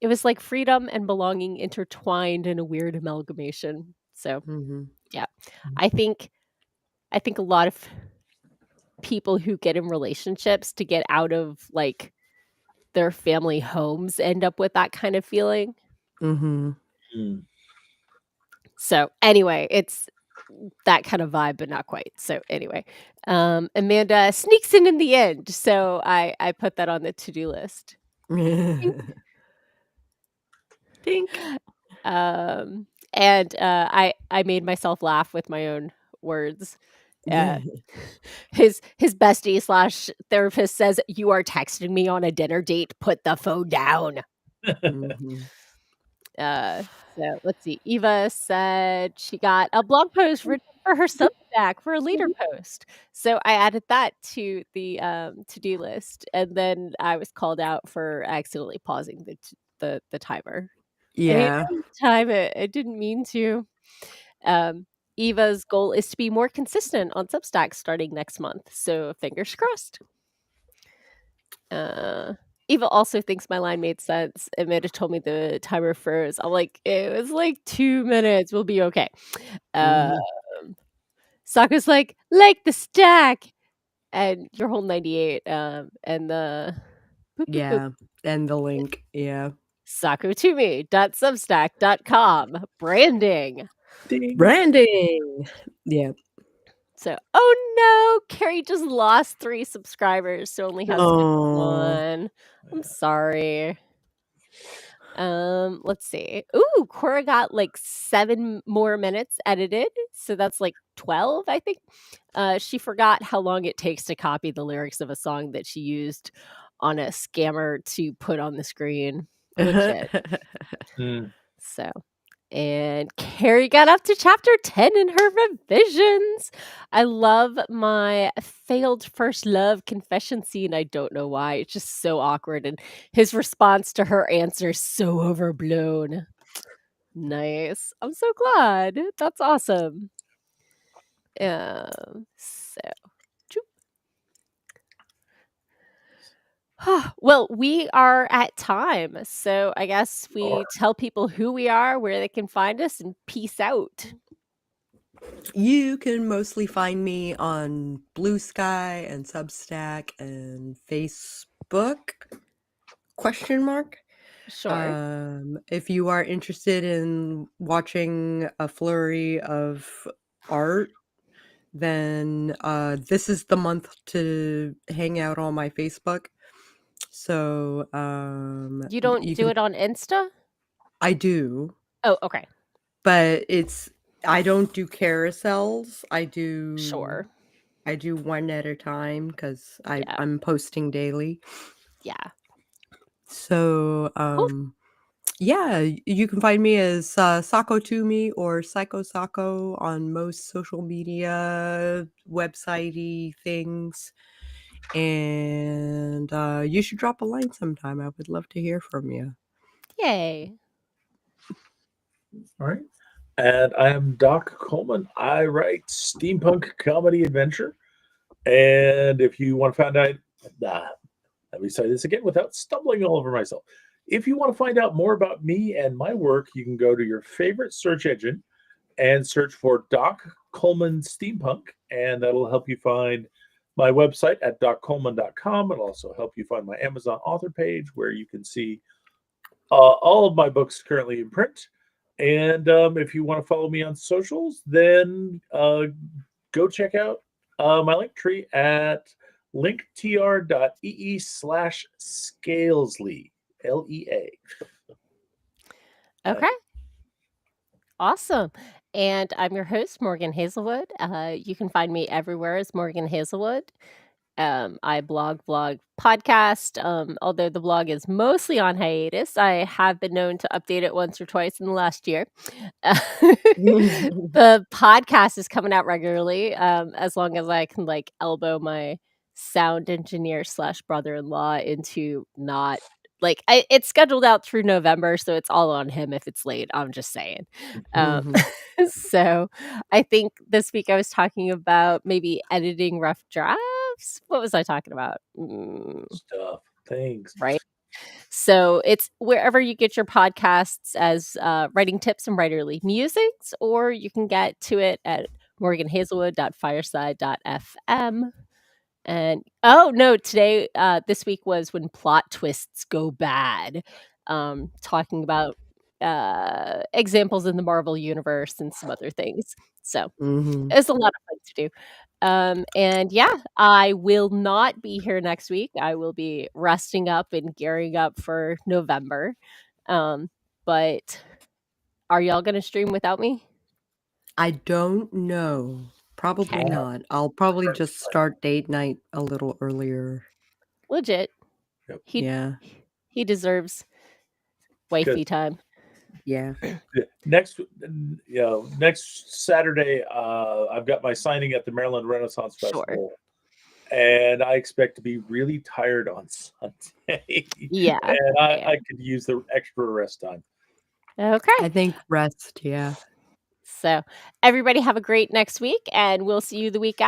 It was like freedom and belonging intertwined in a weird amalgamation. So, Mhm. yeah, I think a lot of people who get in relationships to get out of like their family homes end up with that kind of feeling. Mhm. So anyway, it's that kind of vibe, but not quite. So anyway, Amanda sneaks in the end. So I put that on the to-do list. Pink. And I made myself laugh with my own words. His bestie / therapist says, "You are texting me on a dinner date. Put the phone down." Mhm. So let's see. Eva said she got a blog post written for her Substack for a later post. So I added that to the to-do list, and then I was called out for accidentally pausing the timer. I hate Yeah. having to time it. I didn't mean to. Eva's goal is to be more consistent on Substack starting next month. So fingers crossed. Eva also thinks my line made sense. Amanda told me the timer froze. I'm like, it was like 2 minutes. We'll be okay. Um, Sako's like the stack, and your whole 98. And the boop, boop, boop. Yeah. And the link. Yeah. SakoTumi.substack.com branding. Ding. Branding. Yeah. So, oh no, Carrie just lost 3 subscribers, so only has Oh. 1. I'm sorry. Let's see. Ooh, Cora got like 7 more minutes edited, so that's like 12, I think. She forgot how long it takes to copy the lyrics of a song that she used on a scammer to put on the screen. Legit. So, and Carrie got up to chapter 10 in her revisions. I love my failed first love confession scene. I don't know why. It's just so awkward. And his response to her answer is so overblown. Nice. I'm so glad. That's awesome. Well, we are at time. So I guess we tell people who we are, where they can find us, and peace out. You can mostly find me on Blue Sky and Substack and Facebook? ? Sure. If you are interested in watching a flurry of art, then this is the month to hang out on my Facebook. So You don't do it on Insta? I do. Oh, okay. But I don't do carousels. Sure. I do one at a time because Yeah. I'm posting daily. Yeah. So yeah, you can find me as Sako Tumi or Psycho Sako on most social media website-y things. And you should drop a line sometime. I would love to hear from you. Yay. All right. And I am Doc Coleman. I write steampunk comedy adventure. And if you want to find out, let me say this again without stumbling all over myself. If you want to find out more about me and my work, you can go to your favorite search engine and search for Doc Coleman Steampunk, and that'll help you find my website at doccoleman.com. It'll also help you find my Amazon author page where you can see all of my books currently in print. And if you want to follow me on socials, then go check out my link tree at linktr.ee/Scalesley, LEA. Okay. Awesome. And I'm your host, Morgan Hazelwood. You can find me everywhere as Morgan Hazelwood. I blog, podcast. Although the blog is mostly on hiatus, I have been known to update it once or twice in the last year. The podcast is coming out regularly, as long as I can like elbow my sound engineer / brother-in-law into not like it's scheduled out through November, so it's all on him if it's late. I'm just saying. So I think this week I was talking about maybe editing rough drafts. What was I talking about? Stuff, things. Right. So it's wherever you get your podcasts as writing tips and writerly musings, or you can get to it at morganhazelwood.fireside.fm. And today, this week was when plot twists go bad. Talking about examples in the Marvel universe and some other things. So it's a lot of fun to do. And yeah, I will not be here next week. I will be resting up and gearing up for November. But are y'all going to stream without me? I don't know. Probably not. I'll probably just start date night a little earlier. Legit. Yep. Yeah. He deserves wifey time. Yeah. Next Saturday, I've got my signing at the Maryland Renaissance Sure. Festival, and I expect to be really tired on Sunday. Yeah. And Yeah. I could use the extra rest time. Okay. I think rest, yeah. So everybody have a great next week, and we'll see you the week after.